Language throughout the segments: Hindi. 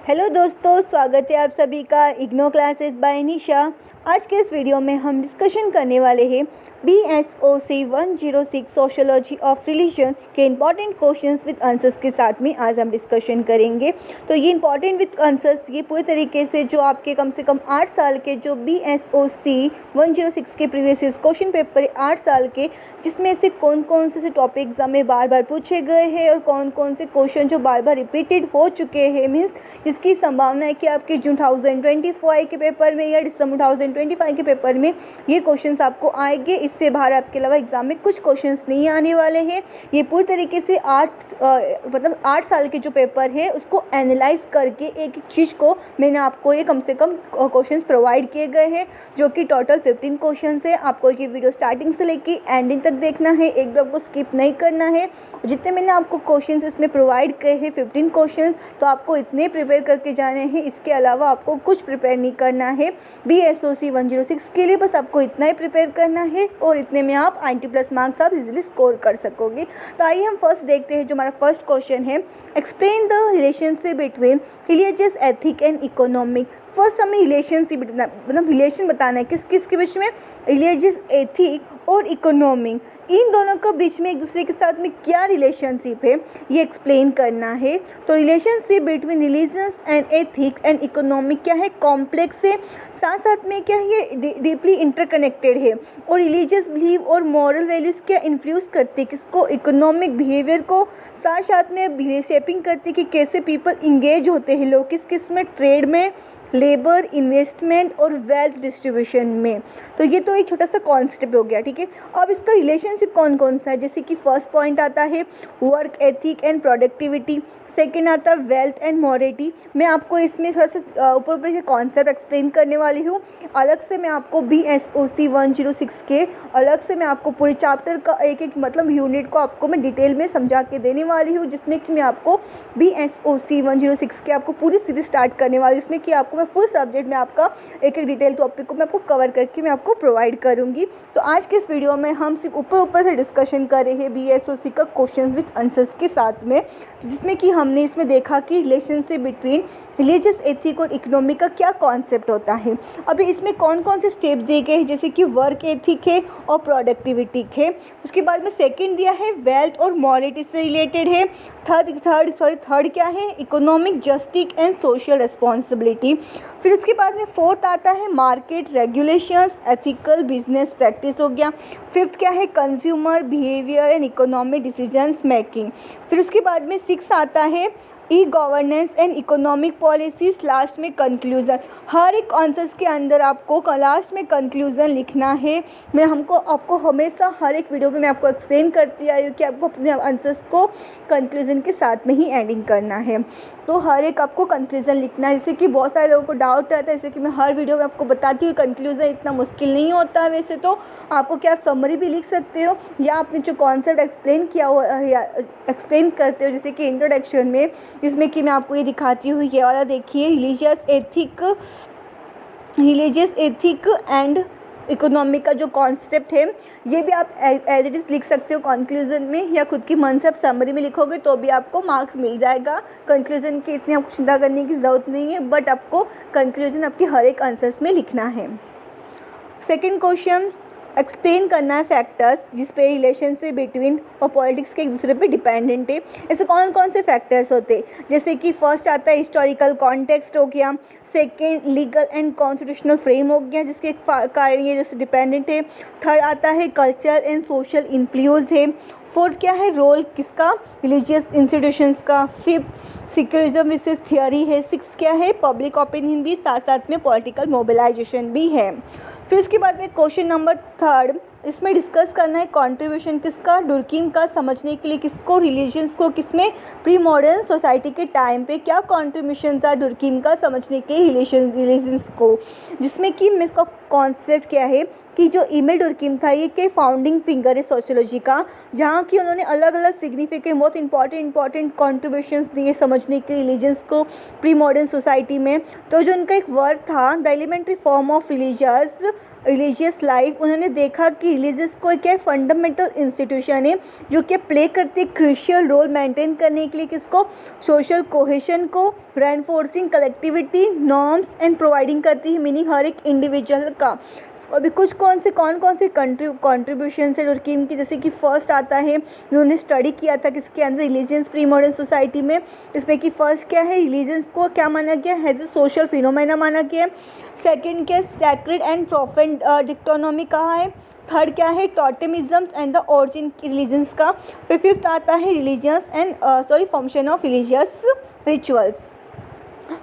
हेलो दोस्तों, स्वागत है आप सभी का इग्नो क्लासेस बाय निशा। आज के इस वीडियो में हम डिस्कशन करने वाले हैं BSOC 106 सोशोलॉजी ऑफ रिलीजन के इंपॉर्टेंट क्वेश्चंस विद आंसर्स के साथ में आज हम डिस्कशन करेंगे। तो ये इंपॉर्टेंट विद आंसर्स ये पूरे तरीके से जो आपके कम से कम 8 साल के जो BSOC 106 के प्रीवियस क्वेश्चन पेपर है 8 साल के, जिसमें से कौन कौन से टॉपिक एग्जाम में बार बार पूछे गए हैं और कौन कौन से क्वेश्चन जो बार बार रिपीटेड हो चुके हैं, मीन्स इसकी संभावना है कि आपके जून 2025 के पेपर में या दिसंबर 2025 के पेपर में ये क्वेश्चंस आपको आएंगे। इससे बाहर आपके अलावा एग्जाम में कुछ क्वेश्चंस नहीं आने वाले हैं। ये पूरी तरीके से 8 साल के जो पेपर है उसको एनालाइज करके एक एक चीज़ को मैंने आपको ये कम से कम क्वेश्चंस प्रोवाइड किए गए हैं, जो कि टोटल 15 क्वेश्चंस है। आपको ये वीडियो स्टार्टिंग से लेके एंडिंग तक देखना है, एक भी आपको स्किप नहीं करना है। जितने मैंने आपको क्वेश्चंस इसमें प्रोवाइड किए हैं 15 क्वेश्चन, तो आपको इतने प्रिपेयर करके जाने हैं। इसके अलावा आपको कुछ प्रिपेयर नहीं करना है। BSOC 106 के लिए बस आपको इतना ही प्रिपेयर करना है और इतने में आप 90+ मार्क्स आप इजीली स्कोर कर सकोगे। तो आइए हम फर्स्ट देखते हैं। जो हमारा फर्स्ट क्वेश्चन है, explain the relationship between religious ethic and economic. First हमें रिलेशनशिप मतलब रिलेशन बताना है किस किस के बीच में, रिलीजियस एथिक और इकोनॉमिक, इन दोनों के बीच में एक दूसरे के साथ में क्या रिलेशनशिप है ये एक्सप्लेन करना है। तो relationship between religious and ethic and economic क्या है, कॉम्प्लेक्स है, साथ साथ में क्या है ये डीपली इंटरकनेक्टेड है। और रिलीजियस बिलीव और मॉरल वैल्यूज़ क्या इन्फ्लुएंस करती है किसको, इकोनॉमिक बिहेवियर को, साथ साथ में शेपिंग करती है कि कैसे पीपल इंगेज होते हैं लोग किस किस में, ट्रेड में, लेबर, इन्वेस्टमेंट और वेल्थ डिस्ट्रीब्यूशन में। तो ये तो एक छोटा सा कॉन्सेप्ट हो गया, ठीक है। अब इसका रिलेशनशिप कौन कौन सा है, जैसे कि फर्स्ट पॉइंट आता है work ethic and productivity, second आता है वेल्थ एंड मॉरलिटी। मैं आपको इसमें थोड़ा सा ऊपर ऊपर से कॉन्सेप्ट एक्सप्लेन करने वाली हूँ। अलग से मैं आपको BSOC 106 के अलग से मैं आपको पूरे चैप्टर का एक एक मतलब यूनिट को आपको मैं डिटेल में समझा के देने वाली हूँ, जिसमें कि मैं आपको BSOC 106 के आपको पूरी सीरीज स्टार्ट करने वाली हूँ, जिसमें कि आपको मैं फुल सब्जेक्ट में आपका एक एक डिटेल टॉपिक को मैं आपको कवर करके मैं आपको प्रोवाइड करूँगी। तो आज के इस वीडियो में हम सिर्फ ऊपर ऊपर से डिस्कशन कर रहे हैं BSOC का क्वेश्चन विद आंसर्स के साथ में, तो जिसमें कि हमने इसमें देखा कि रिलेशनशिप बिटवीन रिलीजियस एथिक और इकोनॉमिक का क्या कॉन्सेप्ट होता है। अभी इसमें कौन कौन से स्टेप दिए गए हैं, जैसे कि वर्क एथिक है और प्रोडक्टिविटी है। उसके बाद में सेकंड दिया है वेल्थ और मॉरलिटी से रिलेटेड है। थर्ड क्या है, economic justice and social responsibility. फिर उसके बाद में फोर्थ आता है market regulations, ethical business practice हो गया। फिफ्थ क्या है, consumer behaviour and economic decisions making. फिर उसके बाद में सिक्स आता है governance and economic policies. Last में कंक्लूज़न। हर एक आंसर्स के अंदर आपको लास्ट में कंक्लूज़न लिखना है। मैं आपको हमेशा हर एक वीडियो में मैं आपको एक्सप्लेन करती आई हूँ कि आपको अपने आंसर्स को कंक्लूज़न के साथ में ही एंडिंग करना है। तो हर एक आपको कंक्लूज़न लिखना है, जैसे कि बहुत सारे लोगों को डाउट आता है, जैसे कि मैं हर वीडियो में आपको बताती हूँ कंक्लूज़न इतना मुश्किल नहीं होता है। वैसे तो आपको क्या समरी भी लिख सकते हो या आपने जो कॉन्सेप्ट एक्सप्लेन किया हो या एक्सप्लेन करते हो, जैसे कि इंट्रोडक्शन में, जिसमें कि मैं आपको ये दिखाती हूँ। ये वाला देखिए, रिलीजियस एथिक एंड इकोनॉमिक का जो कॉन्सेप्ट है ये भी आप एज इट इज़ लिख सकते हो कंक्लूज़न में, या खुद की मन से आप समरी में लिखोगे तो भी आपको मार्क्स मिल जाएगा। कंक्लूज़न की इतनी आपको चिंता करने की ज़रूरत नहीं है, बट आपको कंक्लूज़न आपके हर एक आंसर्स में लिखना है। सेकेंड क्वेश्चन, एक्सप्लेन करना है फैक्टर्स जिस पे रिलेशनशिप बिटवीन और पॉलिटिक्स के एक दूसरे पे डिपेंडेंट है। ऐसे कौन कौन से फैक्टर्स होते हैं, जैसे कि फर्स्ट आता है हिस्टोरिकल कॉन्टेक्स्ट हो गया, second legal and constitutional frame हो गया जिसके कारण ये जैसे डिपेंडेंट है। थर्ड आता है कल्चर एंड सोशल इन्फ्लुएंस है। फोर्थ क्या है, रोल किसका, रिलीजियस इंस्टीट्यूशंस का। फिफ्थ सिक्योरिज्म विशेष थियोरी है। सिक्स क्या है, पब्लिक ओपिनियन भी, साथ साथ में पॉलिटिकल मोबिलाइजेशन भी है। फिर उसके बाद में क्वेश्चन नंबर थर्ड, इसमें डिस्कस करना है कंट्रीब्यूशन किसका, डुर्कीम का, समझने के लिए किसको, रिलीजन्स को, किसमें, प्री मॉडर्न सोसाइटी के टाइम पे क्या कंट्रीब्यूशन था डुर्कीम का, समझने के रिलीजन्स को। जिसमें कि इसका कॉन्सेप्ट क्या है कि जो इमेल डुर्कीम था ये के फाउंडिंग फिंगर है सोशियोलॉजी का, जहाँ की उन्होंने अलग अलग सिग्निफिकेंट बहुत इंपॉर्टेंट कॉन्ट्रीब्यूशंस दिए समझने के रिलीजन्स को प्री मॉडर्न सोसाइटी में। तो जो उनका एक वर्क था the elementary form of religious life, उन्होंने देखा कि रिलीजियस को क्या फंडामेंटल इंस्टीट्यूशन है जो कि प्ले करती है क्रूशियल रोल मेंटेन करने के लिए किसको, सोशल कोहेशन को, reinforcing collectivity norms and providing करती है मीनिंग हर एक इंडिविजुअल का। अभी कुछ कौन से कंट्रीब्यूशन है डुर्कीम की, जैसे कि फर्स्ट आता है उन्होंने स्टडी किया था किसके अंदर, रिलीजियंस प्री मॉडर्न सोसाइटी में। इसमें कि फर्स्ट क्या है, रिलीजियंस को क्या माना गया, हैज़ ए सोशल फिनोमेना माना गया। सेकंड क्या, सैक्रेड एंड प्रोफेन डिक्टोनॉमी कहा है। थर्ड क्या है, टोटेमिज्म्स एंड द ओरिजिन रिलीजन्स का। फिर फिफ्थ आता है religious and function of religious rituals.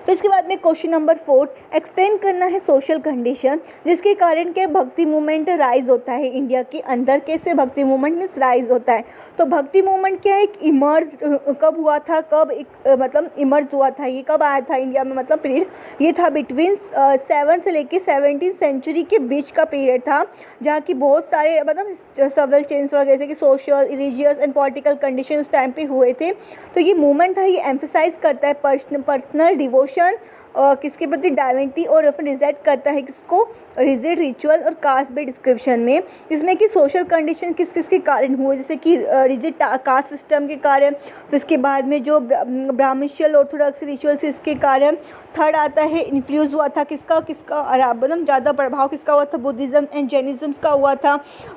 फिर इसके बाद में क्वेश्चन नंबर 4 एक्सप्लेन करना है सोशल कंडीशन जिसके कारण क्या भक्ति मूवमेंट राइज होता है इंडिया के अंदर। कैसे भक्ति मूवमेंट मीन्स राइज होता है, तो भक्ति मूवमेंट क्या है, एक इमर्ज कब हुआ था, कब एक मतलब इमर्ज हुआ था, ये कब आया था इंडिया में, मतलब पीरियड ये था बिटवीन 7 से लेके 17th सेंचुरी के बीच का पीरियड था, जहाँ की बहुत सारे मतलब सवल चेंज वगैरह जैसे कि social religious and political condition उस टाइम पे हुए थे। तो ये मूवमेंट था, ये एम्फेसाइज करता है पर्सनल डिवोशन किसके प्रति, डाइविनिटी, और रिजेक्ट करता है किसको, रिजिड रिचुअल और कास्ट बेस्ड डिस्क्रिप्शन में, जिसमें कि सोशल कंडीशन किस किस के कारण हुए, जैसे कि रिजिड कास्ट सिस्टम के कारण, फिर इसके बाद में जो ब्राह्मणियल ऑर्थोडॉक्स रिचुअल्स इसके कारण। थर्ड आता है इन्फ्लुएंस हुआ था किसका मतलब ज़्यादा प्रभाव किसका हुआ था, बुद्धिज़्म एंड जैनिज़्म का हुआ था।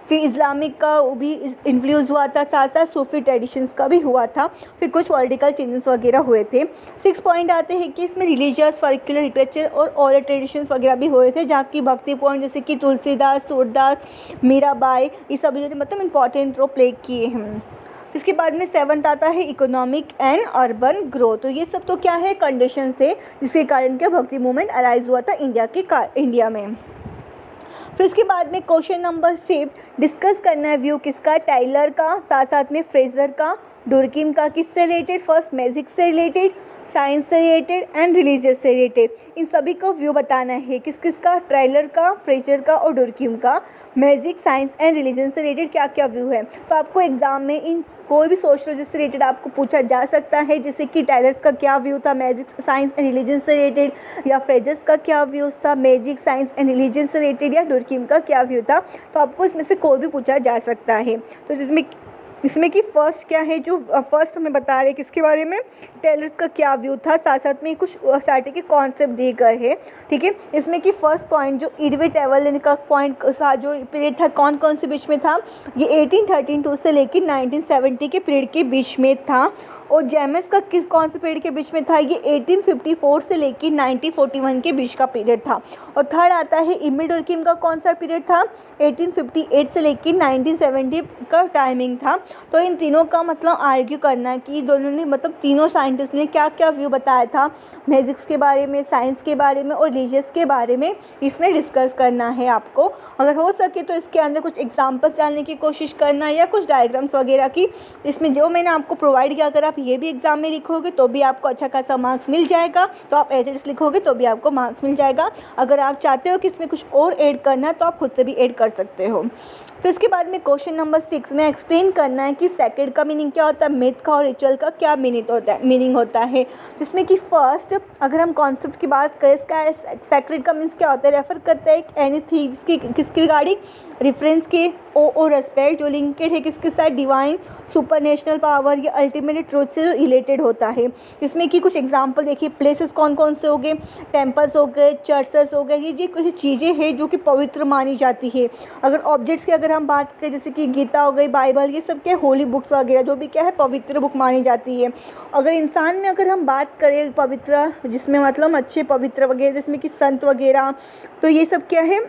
फिर इस्लामिक का भी इन्फ्लुएंस हुआ था, साथ साथ सूफी ट्रेडिशंस का भी हुआ था। फिर कुछ पॉलिटिकल चेंजेस वगैरह हुए थे। 6 पॉइंट आते हैं कि इसमें रिलीजियस फॉर्क्यूलर लिटरेचर और ओरल ट्रेडिशंस वगैरह भी हुए थे, जहाँ की भक्ति पॉइंट जैसे कि तुलसीदास, सूरदास, मीराबाई, ये सभी ने मतलब इंपॉर्टेंट रोल प्ले किए हैं। इसके बाद में 7th आता है इकोनॉमिक एंड अर्बन ग्रोथ। तो ये सब तो क्या है, कंडीशन थे जिसके कारण क्या भक्ति मूवमेंट अराइज हुआ था इंडिया में। फिर इसके बाद में क्वेश्चन नंबर 5 डिस्कस करना है व्यू किसका, टाइलर का, साथ साथ में फ्रेजर का, डुर्कीम का, किससे रिलेटेड, फर्स्ट मैजिक से रिलेटेड, साइंस से रिलेटेड एंड रिलीजियस से रिलेटेड। इन सभी को व्यू बताना है किस किस का, ट्रेलर का, फ्रेजर का और डुर्कीम का। मैजिक, साइंस एंड रिलीजन से रिलेटेड क्या क्या व्यू है, तो आपको एग्जाम में इन कोई भी सोशल से रिलेटेड आपको पूछा जा सकता है, जैसे कि टाइलर्स का क्या व्यू था मैजिक, साइंस एंड रिलीजन से रिलेटेड, या फ्रेजर्स का क्या व्यूज़ था मैजिक, साइंस एंड रिलीजन से रिलेटेड, या डुर्कीम का क्या व्यू था। तो आपको इसमें से कोई भी पूछा जा सकता है। तो इसमें कि फर्स्ट क्या है, जो फर्स्ट हमें बता रहे हैं किसके बारे में, टेलर्स का क्या व्यू था, साथ साथ में कुछ स्टार्टिंग के कॉन्सेप्ट दिए गए हैं। ठीक है, इसमें कि फर्स्ट पॉइंट जो इरविटेबल का पॉइंट जो पीरियड था कौन कौन से बीच में था, ये 1832 से लेकर 1970 के पीरियड के बीच में था। और जेमस का कौन से पीरियड के बीच में था, ये 1854 से लेकर 1941 के बीच का पीरियड था। और थर्ड आता है इमिल डुर्कीम का कौन सा पीरियड था, 1858 से लेकर 1970 का टाइमिंग था। तो इन तीनों का मतलब आर्ग्यू करना है कि दोनों ने मतलब तीनों साइंटिस्ट ने क्या क्या व्यू बताया था मैजिक्स के बारे में, साइंस के बारे में और रिलीजियस के बारे में, इसमें डिस्कस करना है आपको। अगर हो सके तो इसके अंदर कुछ एग्जांपल्स डालने की कोशिश करना या कुछ डायग्राम्स वगैरह की, इसमें जो मैंने आपको प्रोवाइड किया अगर आप ये भी एग्जाम में लिखोगे तो भी आपको अच्छा खासा मार्क्स मिल जाएगा। तो आप एज इट इज लिखोगे तो भी आपको मार्क्स मिल जाएगा। अगर आप चाहते हो कि इसमें कुछ और ऐड करना है तो आप खुद से भी ऐड कर सकते हो। फिर इसके बाद में क्वेश्चन नंबर 6 में एक्सप्लेन करना है कि सेक्रेड का मीनिंग क्या होता है, मिथ का और रिचुअल का क्या मीनिंग होता है। जिसमें कि फर्स्ट अगर हम कॉन्सेप्ट की बात करें, इसका सेक्रेड का मीन्स क्या होता है, रेफर करता है एनीथिंग जिसकी किसकी रिगार्डिंग, रेफरेंस के ओ रेस्पेक्ट जो लिंकेड है किसके साथ, डिवाइन, सुपर नेशनल पावर या अल्टीमेट ट्रूथ से जो रिलेटेड होता है। जिसमें कि कुछ एग्जांपल देखिए, प्लेसेस कौन कौन से हो गए, टेम्पल्स हो गए, चर्चेस हो गए, ये कुछ चीज़ें हैं जो कि पवित्र मानी जाती है। अगर ऑब्जेक्ट्स की अगर हम बात करें जैसे कि गीता हो गई, बाइबल, ये सब क्या होली बुक्स वगैरह जो भी क्या है पवित्र बुक मानी जाती है। अगर इंसान में अगर हम बात करें पवित्र, जिसमें मतलब अच्छे पवित्र वगैरह जिसमें कि संत वगैरह, तो ये सब क्या है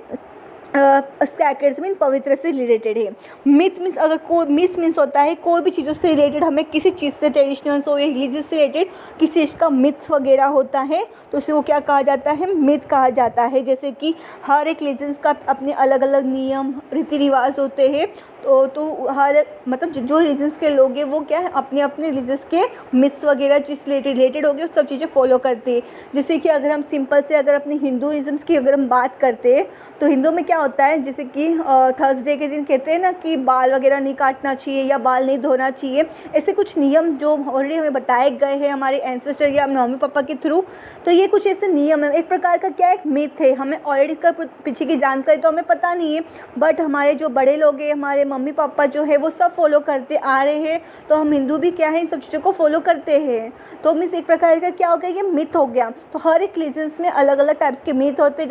स्कैकर्स मीन पवित्र से रिलेटेड है। मिथ मीन्स अगर कोई मिथ मीन्स होता है कोई भी चीज़ों से रिलेटेड, हमें किसी चीज़ से ट्रेडिशनल हो या रिलीजियस से रिलेटेड किसी चीज़ का मिथ्स वगैरह होता है तो उसे वो क्या कहा जाता है, मिथ कहा जाता है। जैसे कि हर एक रिलीजन्स का अपने अलग अलग नियम रीति रिवाज होते हैं, तो हर मतलब जो रिलीजन्स के लोग हैं वो क्या है अपने अपने रिलीजन्स के मिथ्स वगैरह जिस रिलेटेड हो गए वो सब चीज़ें फॉलो करते हैं। जैसे कि अगर हम सिंपल से अगर अपने हिंदुइज़म्स की अगर हम बात करते हैं तो हिंदू में क्या होता है, जैसे कि थर्सडे के दिन कहते हैं ना कि बाल वगैरह नहीं काटना चाहिए या बाल नहीं धोना चाहिए, ऐसे कुछ नियम जो ऑलरेडी हमें बताए गए हैं हमारे एंसेस्टर या मम्मी पापा के थ्रू। तो ये कुछ ऐसे नियम है, एक प्रकार का क्या एक मिथ है, हमें ऑलरेडी इसका पीछे की जानकारी तो हमें पता नहीं है, बट हमारे जो बड़े लोग हैं, हमारे मम्मी पापा जो है वो सब फॉलो करते आ रहे हैं, तो हम हिंदू भी क्या है इन सब चीज़ों को फॉलो करते हैं। तो मीन्स एक प्रकार का क्या हो गया, ये मिथ हो गया। तो हर एक रिलीजन्स में अलग अलग टाइप्स के मिथ होते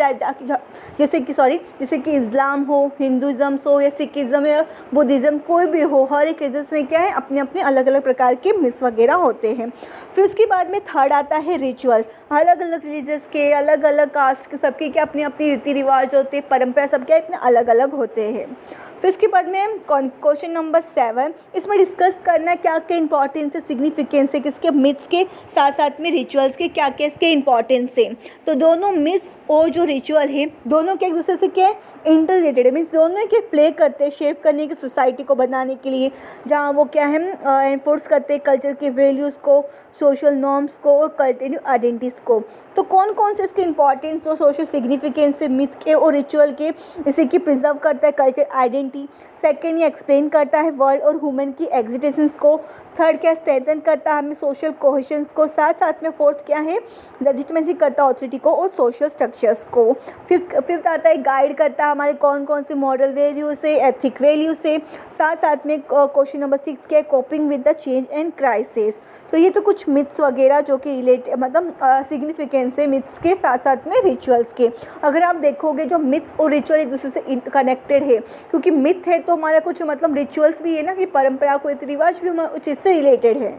जैसे कि इस्लाम हो, हिंदुज़म हो या सिखिज़म या बुद्धिज़्म, कोई भी हो, हर एक रिलीजन्स में क्या है अपने अपने अलग अलग प्रकार के मिथ्स वगैरह होते हैं। फिर उसके बाद में थर्ड आता है रिचुअल। अलग अलग रिलीजन्स के, अलग अलग कास्ट के, सबके क्या अपनी अपनी रीति रिवाज होते हैं, परंपरा सबके इतने अलग अलग होते हैं। फिर उसके बाद में क्वेश्चन नंबर 7, इसमें डिस्कस करना क्या क्या इंपॉर्टेंस है, सिग्निफिकेंस है किसके मिथ्स के, साथ साथ में रिचुअल्स के क्या क्या इसके इंपॉर्टेंस है। तो दोनों मिथ्स और जो रिचुअल है दोनों क्या एक दूसरे से क्या है इंटर रिलेटेड है, मीन्स दोनों के प्ले करते हैं शेप करने की सोसाइटी को बनाने के लिए, जहाँ वो क्या है एनफोर्स करते हैं कल्चर के वैल्यूज़ को, सोशल नॉर्म्स को और कल्चरल आइडेंटिटीज़ को। तो कौन कौन से इसके इंपॉर्टेंस और सोशल सिग्निफिकेंस है मिथ के और रिचुअल के, जैसे कि प्रिजर्व करता है कल्चर आइडेंटिटी, सेकेंड ये एक्सप्लेन करता है वर्ल्ड और ह्यूमन की एग्जिस्टेंस को, थर्ड क्या स्ट्रेंथन करता है हमें सोशल कोहेशंस को, साथ साथ में फोर्थ क्या है लेजिटिमेसी करता है अथॉरिटी को और सोशल स्ट्रक्चर्स को, फिफ्थ आता है गाइड करता है हमारे कौन कौन से मॉरल वैल्यू से, एथिक वैल्यू से, साथ साथ में क्वेश्चन नंबर 6 क्या है coping with the change and crisis. तो ये तो कुछ मिथ्स वगैरह जो कि रिलेटेड मतलब सिग्निफिकेंस है मिथ्स के साथ साथ में रिचुअल्स के। अगर आप देखोगे जो मिथ्स और रिचुअल एक दूसरे से कनेक्टेड है, क्योंकि मिथ है तो हमारा कुछ मतलब रिचुअल्स भी है ना कि परंपरा को रीति रिवाज भी हमारे उस चीज़ से रिलेटेड है।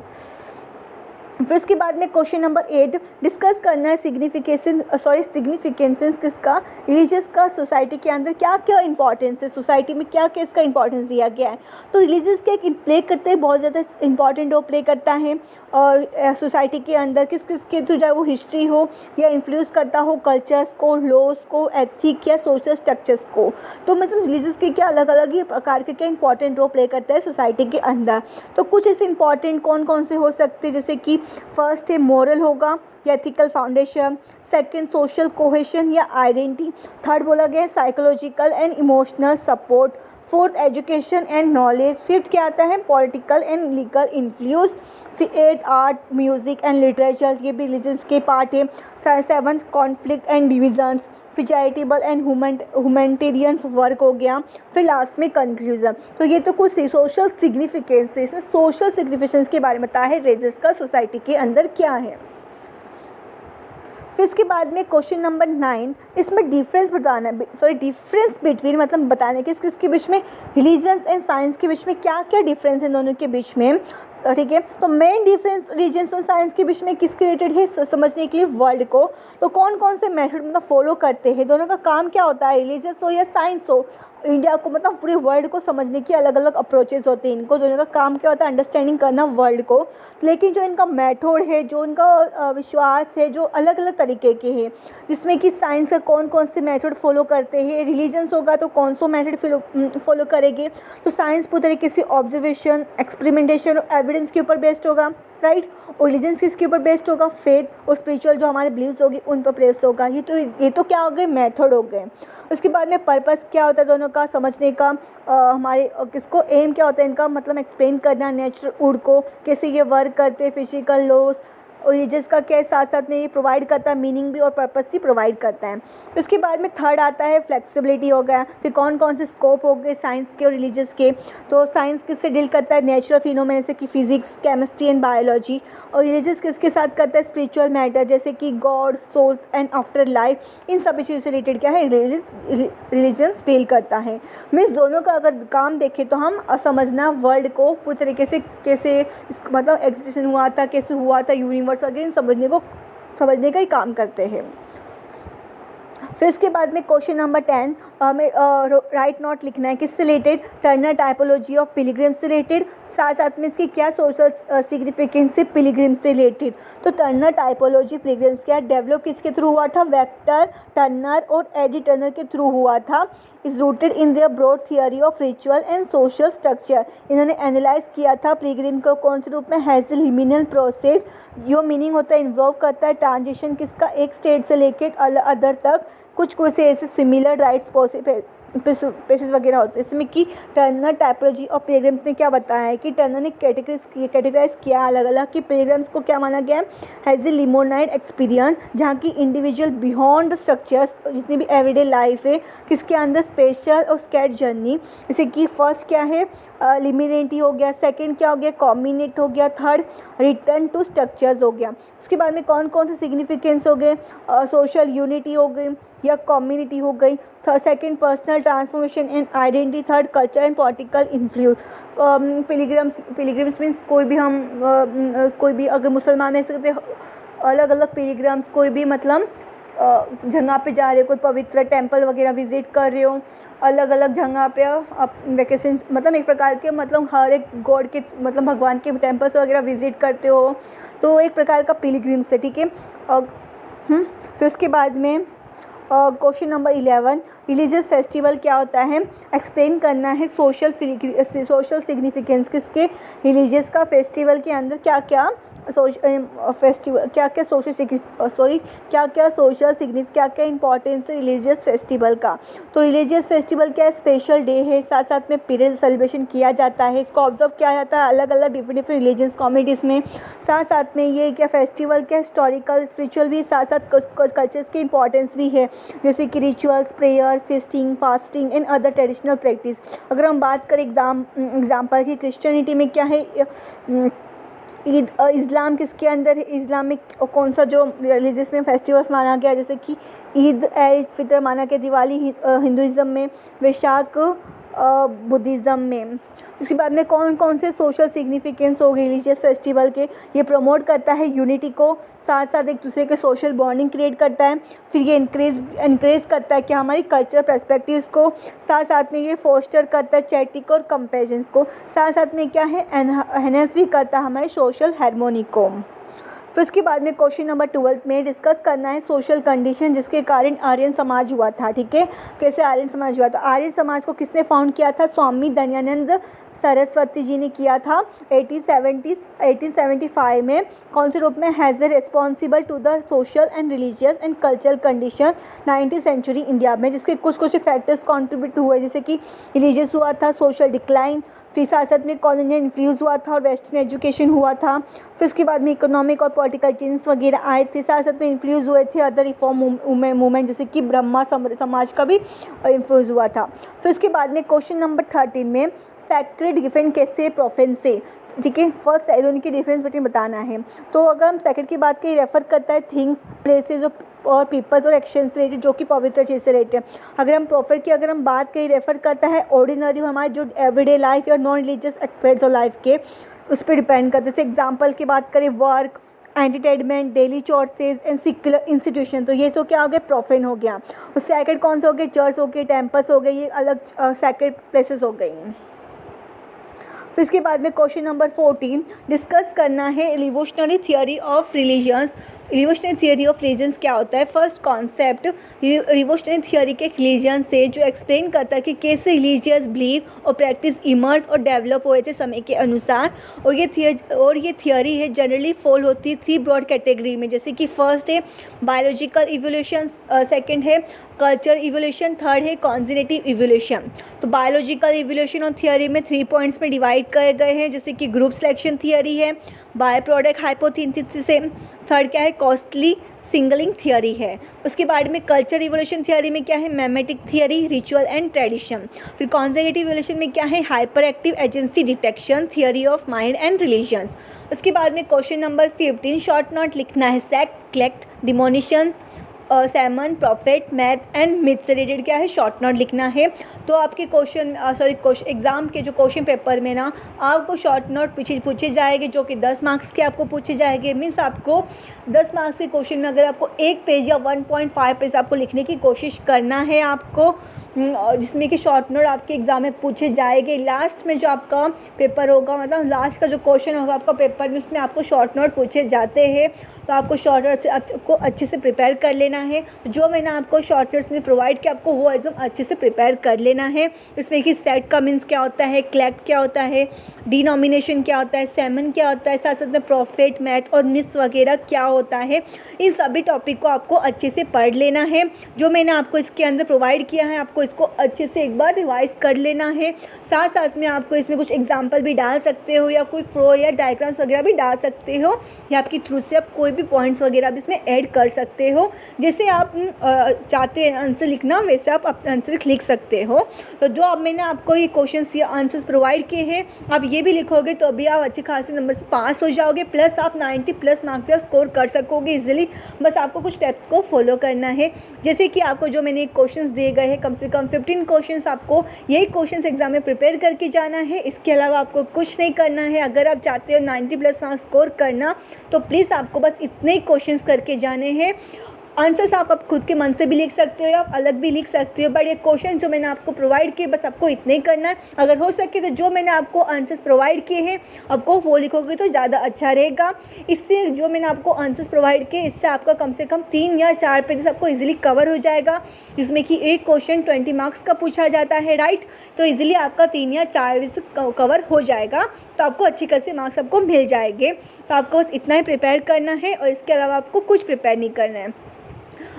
फिर उसके बाद में क्वेश्चन नंबर 8 डिस्कस करना है सिग्निफिकेंसेस किसका, रिलीजियस का सोसाइटी के अंदर क्या क्या इंपॉर्टेंस है, सोसाइटी में क्या क्या इसका इंपॉर्टेंस दिया गया है। तो रिलीजियस क्या एक प्ले करते हैं, बहुत ज़्यादा इंपॉर्टेंट रोल प्ले करता है और सोसाइटी के अंदर किस किस के थ्रू, चाहे वो हिस्ट्री हो या इन्फ्लुएंस करता हो कल्चर्स को, लॉज को, एथिक या सोशल स्ट्रक्चर्स को। तो मतलब रिलीजियस के क्या अलग अलग ही प्रकार के क्या इंपॉर्टेंट रोल प्ले करता है सोसाइटी के अंदर। तो कुछ ऐसे इंपॉर्टेंट कौन कौन से हो सकते हैं, जैसे कि फर्स्ट है मोरल होगा या ethical foundation, second social cohesion या आइडेंटिटी, थर्ड बोला गया है psychological and emotional support, fourth education and knowledge, fifth क्या आता है पॉलिटिकल एंड लीगल इन्फ्लुएंस, फिर at art music and literature, ये भी रिलीजन्स के पार्ट है, सेवंथ कॉन्फ्लिक्ट एंड डिविजन्स, फिर चैरिटेबल एंड ह्यूमैनिटेरियंस वर्क हो गया, फिर लास्ट में कंक्लूजन। तो ये तो कुछ सोशल सिग्निफिकेंस है, इसमें सोशल सिग्निफिकेंस के बारे में बताया है रिलीजन्स का सोसाइटी के अंदर क्या है। फिर इसके बाद में क्वेश्चन नंबर 9, इसमें डिफरेंस बिटवीन मतलब बताने किस किस के बीच में, रिलीजन्स एंड साइंस के बीच में क्या क्या डिफरेंस है दोनों के बीच में, ठीक है। तो मेन डिफरेंस रिलीजन्स और साइंस के बीच में किसके रिलेटेड है समझने के लिए वर्ल्ड को, तो कौन कौन से मेथड मतलब फॉलो करते हैं, दोनों का काम क्या होता है, रिलीजन्स हो या साइंस हो, इंडिया को मतलब पूरे वर्ल्ड को समझने की अलग अलग अप्रोचेस होते हैं, इनको दोनों का काम क्या होता है अंडरस्टैंडिंग करना वर्ल्ड को। लेकिन जो इनका मेथड है, जो इनका विश्वास है, जो अलग अलग तरीके के हैं, जिसमें कि साइंस का कौन कौन से मेथड फॉलो करते हैं, रिलीजन्स होगा तो कौन सा मेथड फॉलो करेंगे। तो साइंस पूरी तरीके से ऑब्जर्वेशन, एक्सपेरिमेंटेशन और एविडेंस के ऊपर बेस्ड होगा, राइट। और रिलीजन्स किसके ऊपर बेस्ड होगा, फेथ और स्पिरिचुअल जो हमारे बिलीव्स होगी उन पर बेस्ड होगा। ये तो क्या हो गए मेथड हो गए। उसके बाद में पर्पस क्या होता है दोनों का समझने का, हमारे किसको एम क्या होता है इनका मतलब एक्सप्लेन करना नेचुरल वुड को, कैसे ये वर्क करते हैं, फिजिकल लॉज और रिलीजियस का क्या साथ साथ में ये प्रोवाइड करता है, मीनिंग भी और पर्पस भी प्रोवाइड करता है। उसके बाद में थर्ड आता है फ्लेक्सिबिलिटी हो गया। फिर कौन कौन से स्कोप हो गए साइंस के और रिलीजियस के, तो साइंस किससे डील करता है नेचुरल फिनोमेना जैसे कि फिजिक्स, केमिस्ट्री एंड बायोलॉजी, और रिलीजियस किसके साथ करता है स्पिरिचुअल मैटर जैसे कि God, souls and after life, इन सभी चीज़ों से रिलेटेड क्या है रिलीजन्स डील करता है। मीन्स दोनों का अगर काम देखें तो हम समझना वर्ल्ड को पूरी तरीके से कैसे मतलब एग्जिस्टेशन हुआ था, कैसे हुआ था यूनिवर्स वगैरह समझने का ही काम करते हैं। फिर इसके बाद में क्वेश्चन नंबर 10 हमें राइट नोट लिखना है किससे related, Turner typology of pilgrim से रिलेटेड, साथ साथ में इसकी क्या सोशल सिग्निफिकेंस है पिलग्रिम से रिलेटेड। तो टर्नर टाइपोलॉजी पिलग्रिम्स क्या डेवलप किसके थ्रू हुआ था, वेक्टर टर्नर और एडी टर्नर के थ्रू हुआ था। Is rooted in their broad theory of ritual and social structure. इन्होंने एनालाइज किया था पिलग्रिम को कौन से रूप में, हैज़ लिमिनल प्रोसेस, जो मीनिंग होता है इन्वॉल्व करता है ट्रांजिशन किसका, एक स्टेट से लेकर अदर तक, कुछ ऐसे सिमिलर राइट्स पेसेस वगैरह होते हैं। इसमें कि टर्नर टाइपोलॉजी और पिलग्रिम्स ने क्या बताया है कि टर्नर ने कैटेगराइज किया अलग अलग कि पिलग्रिम्स को क्या माना गया है, हैज़ ए लिमोनाइड एक्सपीरियंस, जहाँ की इंडिविजुअल बियॉन्ड द स्ट्रक्चर्स, जितनी भी एवरीडे लाइफ है किसके अंदर स्पेशल और स्कैट जर्नी। जैसे कि फर्स्ट क्या है लिमिनेटी हो गया, सेकंड क्या हो गया कॉम्बिनेट हो गया, थर्ड रिटर्न टू स्ट्रक्चर्स हो गया। उसके बाद में कौन कौन से सिग्निफिकेंस हो गए, सोशल यूनिटी हो गई या कम्युनिटी हो गई, second personal transformation and identity, third culture and political influence. Pilgrims means कोई भी अगर मुसलमान में सकते अलग अलग पिलग्रिम्स, कोई भी मतलब जगह पे जा रहे हो, कोई पवित्र टेंपल वगैरह विजिट कर रहे हो, अलग अलग जगह पे आप वेकेशन मतलब एक प्रकार के मतलब हर एक गॉड के मतलब भगवान के टेंपल्स वगैरह विजिट करते हो, तो एक प्रकार का पिलग्रिम्स है, ठीक है। फिर उसके बाद में क्वेश्चन नंबर 11, रिलीजियस फेस्टिवल क्या होता है, एक्सप्लेन करना है सोशल सिग्निफिकेंस किसके, रिलीजियस का फेस्टिवल के अंदर क्या क्या फेस्टिवल क्या क्या सोशल सिग्निफिकेंस क्या क्या इंपॉर्टेंस है रिलीजियस फेस्टिवल का। तो रिलीजियस फेस्टिवल क्या स्पेशल डे है, साथ साथ में पीरियड सेलिब्रेशन किया जाता है, इसको ऑब्जर्व किया जाता है अलग अलग डिफरेंट रिलीजियस कम्युनिटीज़ में। साथ साथ में ये क्या फेस्टिवल क्या हिस्टोरिकल स्पिरिचुअल भी साथ साथ कल्चर्स की इंपॉर्टेंस भी है, जैसे कि rituals, prayer, feasting, fasting and other traditional practice. अगर हम बात करें एग्जाम्पल की क्रिश्चियनिटी में क्या है ईद, इस्लाम किसके अंदर है, इस्लाम में कौन सा जो रिलीजियस में फेस्टिवल्स माना गया, जैसे कि ईद एल फितर माना गया, दिवाली हिंदुज़म में, वैशाख बुद्धिज़्म में। उसके बाद में कौन कौन से सोशल सिग्निफिकेंस हो गए रिलीजियस फेस्टिवल के, ये प्रमोट करता है यूनिटी को, साथ साथ एक दूसरे के सोशल बॉन्डिंग क्रिएट करता है, फिर ये इनक्रेज करता है कि हमारी कल्चरल पर्सपेक्टिव्स को, साथ साथ में ये फोस्टर करता है चैरिटी को और कंपैशंस को, साथ साथ में क्या है एनहांस भी करता है हमारे सोशल हार्मोनी को। फिर उसके बाद में क्वेश्चन नंबर 12 में डिस्कस करना है सोशल कंडीशन जिसके कारण आर्यन समाज हुआ था, ठीक है। कैसे आर्यन समाज हुआ था, आर्यन समाज को किसने फाउंड किया था, स्वामी दयानंद सरस्वती जी ने किया था 1875 में। कौन से रूप में, has a responsible to the social and religious and cultural condition 19th century India में, जिसके कुछ फैक्टर्स कंट्रीब्यूट हुए, जैसे कि रिलीजियस हुआ था, सोशल डिक्लाइन, फिर साथ साथ में कॉलोनियल इन्फ्लूज हुआ था और वेस्टर्न एजुकेशन हुआ था, फिर उसके बाद में इकोनॉमिक और पॉलिटिकल चेंज वगैरह आए थे, साथ साथ में इन्फ्लूज हुए थे अदर रिफॉर्म मूवमेंट जैसे कि ब्रह्मा समाज का भी इन्फ्लूज हुआ था। फिर उसके बाद में क्वेश्चन नंबर 13 में सैक्रेड डिफरेंट कैसे प्रोफेन से, ठीक है, फर्स्ट दोनों की डिफरेंस बिटवीन बताना है। तो अगर हम सेकंड की बात करें, रेफर करता है थिंग्स, प्लेसेस और पीपल्स और एक्शंस से रिलेटेड जो कि पवित्र चीज़ से रिलेटेड। अगर हम प्रॉफिट की अगर हम बात करें, रेफर करता है ऑर्डिनरी हमारे जो एवरीडे लाइफ या non religious aspects of life के उस पर डिपेंड करते हैं। जैसे एग्जाम्पल की बात करें, work, entertainment, daily chores and secular institution, तो ये तो क्या हो गया, प्रोफेन हो गया। और सैक्रेड कौन सा हो गया, चर्च हो गए, टेम्पल्स हो गए, ये अलग सैक्रेड प्लेसेस हो गई। फिर इसके बाद में क्वेश्चन नंबर 14 डिस्कस करना है revolutionary theory of religions. Revolutionary theory of religions क्या होता है, फर्स्ट कॉन्सेप्ट रिवोल्यूशनरी थियोरी के रिलीजन से जो एक्सप्लेन करता है कि कैसे रिलीजियस बिलीव और प्रैक्टिस इमर्ज और डेवलप हुए थे समय के अनुसार। और ये थियोरी है जनरली फॉल होती है 3 ब्रॉड कैटेगरी में, जैसे कि फर्स्ट है बायोलॉजिकल इवोल्यूशन, सेकंड है कल्चर इवोल्यूशन, थर्ड है कॉन्जेनिटिव इवोल्यूशन। तो बायोलॉजिकल इवोल्यूशन और थियोरी में 3 पॉइंट्स में डिवाइड करे गए हैं, जैसे कि ग्रुप सिलेक्शन थियोरी है, बाय प्रोडक्ट हाइपोथेसिस है, थर्ड क्या है कॉस्टली सिंगलिंग थियोरी है। उसके बाद में कल्चर इवोल्यूशन थियोरी में क्या है, मैमेटिक थियोरी, रिचुअल एंड ट्रेडिशन। फिर कॉन्जेनिटिव इवोल्यूशन में क्या है, hyper active agency detection, theory of mind and religions. उसके बाद में क्वेश्चन नंबर 15 शॉर्ट नोट लिखना है, sect, collect, denomination, sermon, prophet, math and myth से रिलेटेड क्या है शॉर्ट नोट लिखना है। तो आपके एग्ज़ाम के जो क्वेश्चन पेपर में ना आपको शॉर्ट नोट पूछे जाएंगे जो कि 10 मार्क्स के आपको पूछे जाएंगे। मीन्स आपको 10 मार्क्स के क्वेश्चन में अगर आपको 1 पेज या 1.5 पेज आपको लिखने की कोशिश करना है आपको, जिसमें कि शॉर्ट नोट आपके एग्ज़ाम में पूछे जाएंगे। लास्ट में जो आपका पेपर होगा, मतलब लास्ट का जो क्वेश्चन होगा आपका पेपर में, उसमें आपको शॉर्ट नोट पूछे जाते हैं। तो आपको शॉर्ट नोट आपको अच्छे से प्रिपेयर कर लेना करना है। जो मैंने आपको शॉर्ट नोट्स में प्रोवाइड किया आपको वो एकदम अच्छे से प्रिपेयर कर लेना है। इसमें कि सेट का मीन्स क्या होता है, कलेक्ट क्या होता है, डिनोमिनेशन क्या होता है, सेमन क्या होता है, साथ साथ में प्रॉफिट, मैथ और मिस वगैरह क्या होता है, इन सभी टॉपिक को आपको अच्छे से पढ़ लेना है। जो मैंने आपको इसके अंदर प्रोवाइड किया है आपको इसको अच्छे से एक बार रिवाइज कर लेना है। साथ साथ में आपको इसमें कुछ एग्जाम्पल भी डाल सकते हो या कोई फ्लो या डायग्राम्स वगैरह भी डाल सकते हो या आपकी थ्रू से आप कोई भी पॉइंट्स वगैरह भी इसमें ऐड कर सकते हो। जैसे आप चाहते हैं आंसर लिखना वैसे आप अपना आंसर लिख सकते हो। तो जो अब मैंने आपको ये क्वेश्चंस या आंसर्स प्रोवाइड किए हैं आप ये भी लिखोगे तो अभी आप अच्छे खासे नंबर से पास हो जाओगे, प्लस आप 90+ मार्क्स पे स्कोर कर सकोगे इजीली। बस आपको कुछ स्टेप को फॉलो करना है। जैसे कि आपको जो मैंने क्वेश्चंस दिए गए हैं कम से कम 15 क्वेश्चंस आपको यही क्वेश्चंस एग्जाम में प्रिपेयर करके जाना है। इसके अलावा आपको कुछ नहीं करना है। अगर आप चाहते हो 90+ मार्क्स स्कोर करना तो प्लीज़ आपको बस इतने ही क्वेश्चंस करके जाने हैं। आंसर्स आप खुद के मन से भी लिख सकते हो या आप अलग भी लिख सकते हो, बट ये क्वेश्चन जो मैंने आपको प्रोवाइड किए बस आपको इतने ही करना है। अगर हो सके तो जो मैंने आपको आंसर्स प्रोवाइड किए हैं आपको वो लिखोगे तो ज़्यादा अच्छा रहेगा। इससे जो मैंने आपको आंसर्स प्रोवाइड किए इससे आपका कम से कम 3 या 4 पेजेस आपको ईजिली कवर हो जाएगा, जिसमें कि एक क्वेश्चन 20 मार्क्स का पूछा जाता है, राइट। तो ईजिली आपका 3 या 4 कवर हो जाएगा, तो आपको अच्छे खासे मार्क्स आपको मिल जाएंगे। तो आपको बस इतना ही प्रिपेयर करना है और इसके अलावा आपको कुछ प्रिपेयर नहीं करना है।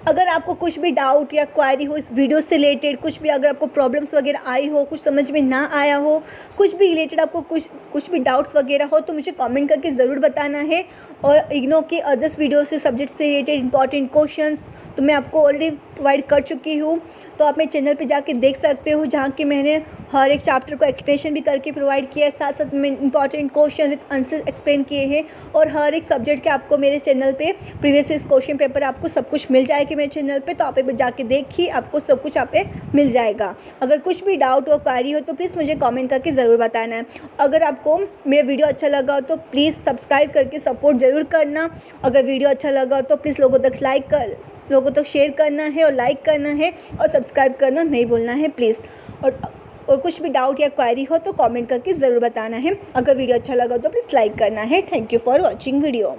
अगर आपको कुछ भी डाउट या क्वेरी हो इस वीडियो से रिलेटेड, कुछ भी अगर आपको प्रॉब्लम्स वगैरह आई हो, कुछ समझ में ना आया हो, कुछ भी रिलेटेड आपको कुछ भी डाउट्स वगैरह हो तो मुझे कमेंट करके ज़रूर बताना है। और इग्नो के अदर्स वीडियो से सब्जेक्ट से रिलेटेड इंपॉर्टेंट क्वेश्चंस तो मैं आपको ऑलरेडी प्रोवाइड कर चुकी हूँ, तो आप मेरे चैनल पे जाके देख सकते हो जहाँ कि मैंने हर एक चैप्टर को एक्सप्लेनेशन भी करके प्रोवाइड किया है, साथ साथ में important question with answer explain किए हैं। और हर एक सब्जेक्ट के आपको मेरे चैनल पे प्रीवियस क्वेश्चन पेपर आपको सब कुछ मिल जाएगी मेरे चैनल पे, तो आप एक बार जाके देखिए आपको सब कुछ आप पे मिल जाएगा। अगर कुछ भी डाउट और क्वेरी हो तो प्लीज़ मुझे कमेंट करके ज़रूर बताना है। अगर आपको मेरा वीडियो अच्छा लगा हो तो प्लीज़ सब्सक्राइब करके सपोर्ट ज़रूर करना। अगर वीडियो अच्छा लगा हो तो प्लीज़ लोगों तक शेयर करना है और लाइक करना है और सब्सक्राइब करना नहीं भूलना है प्लीज़। और कुछ भी डाउट या क्वेरी हो तो कमेंट करके ज़रूर बताना है। अगर वीडियो अच्छा लगा तो प्लीज़ लाइक करना है। Thank you for watching video.